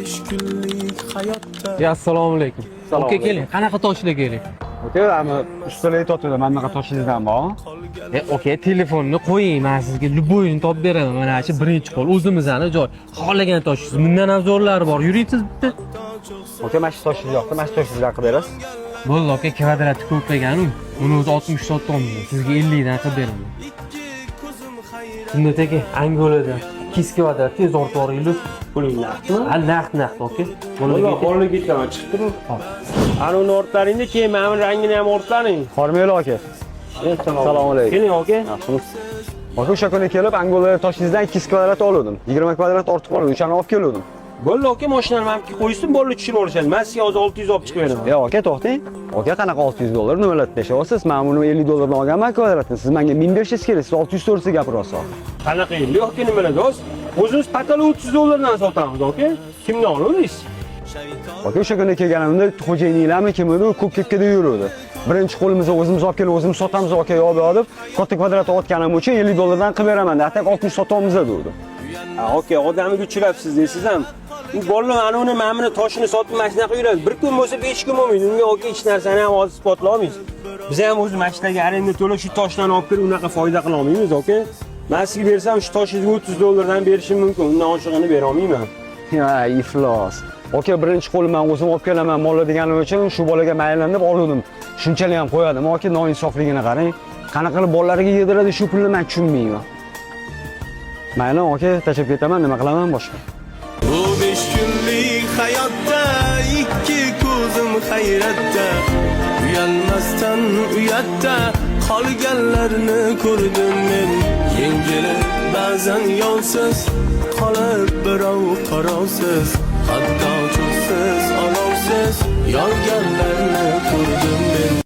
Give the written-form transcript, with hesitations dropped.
5 kunlik hayotda. Assalomu alaykum. Aka keling, qanaqa toshlar kerak? Aka, ana ustalarga topdim, mana bunaqa toshingizdan bor. Aka, telefonni qo'ying, men sizga luboyini topib beraman. Mana shu birinchi qo'l o'zimizning joy. Xohlagan toshingiz, bundan ham zo'rlari bor. Yuring siz bitta. Aka, mana shu toshingiz yoqdi, mana shu toshingizdan qilib berasiz. Bo'ldi aka, kvadrati ko'paygan-ku. Buni o'zi 60 sotdim. Sizga 50 dan qilib beraman. Sunnat aka, Angoladan 2 kvadrat tez ortib yuboringlar. Puling naqdmi? Ha, naqd aka. Bo'ldi, qo'lga ketaman, chiqib turing. Ana uni o'rtlaringda keyin mana bu rangini ham o'rtlaring. Hormaylar aka. Assalomu alaykum. Keling aka. Yaxshimisiz? Aka, o'sha kuni kelib, Angoladan toshingizdan 2 kvadrat oldim. 20 kvadrat ortib qoldi, o'shani olib keldim. Bo'ldi aka, mashinani menga qo'ysin, bo'ldi tushirib olishadi. Men sizga hozir 600 olib chiqib beraman. Yo'q aka, to'xtang. Aka, qanaqa $600 nimalar deyapsiz? Men buni $50 olganman kvadratni. Siz menga 1500 kerak, siz 600 to'g'risi gapiryapsiz. Qanaqa endi aka, nimalar do'st? O'zingiz patala $300 dan sotamiz aka. Kimdan oldingiz? Aka, o'sha kuni kelganimda xo'jayininglarmi kim edi, ko'p-ko'pkada yuruvdi. Birinchi qo'limizga o'zimiz olib kelib, o'zimiz sotamiz aka, yo'q deb, katta kvadrat otganim uchun $50 dan qilib beraman. Atak 60 sotamiz dedi. Aka, odamga uchrabsiz deysiz ham. Bolalar ana uni mana toshini sotib mana shunaqa yuradi. Bir kun bo'lsa 5 kun bo'lmaydi. Unga aka hech narsani ham hozir isbotlay olmaysiz. Biz ham o'z mashinaga arenda to'lab shu toshlarni olib kelib unaqa foyda qila olmaymiz aka. Men sizga bersam shu toshingizga $300 dan berishim mumkin. Undan oshig'ini bera olmayman. Ya, iflos. Aka, birinchi qo'limdan o'zim olib kelaman, molladiganim uchun shu bolaga maylanib oldim. Shunchalik ham qo'yadim. Aka, noinsofligini qarang. Qanaqa qilib bolalariga yediradi shu pulni men tushunmayman. Mayli aka, tashlab ketaman, nima qilaman boshqa? Bu 5 kunlik hayotda ikki ko'zim hayratda. Uyalmasdan uyatda qolganlarni ko'rdim men. Yengilib ba'zan yolsiz qolib birov qarovsiz, hatto cho'ksiz olovsiz yorganlar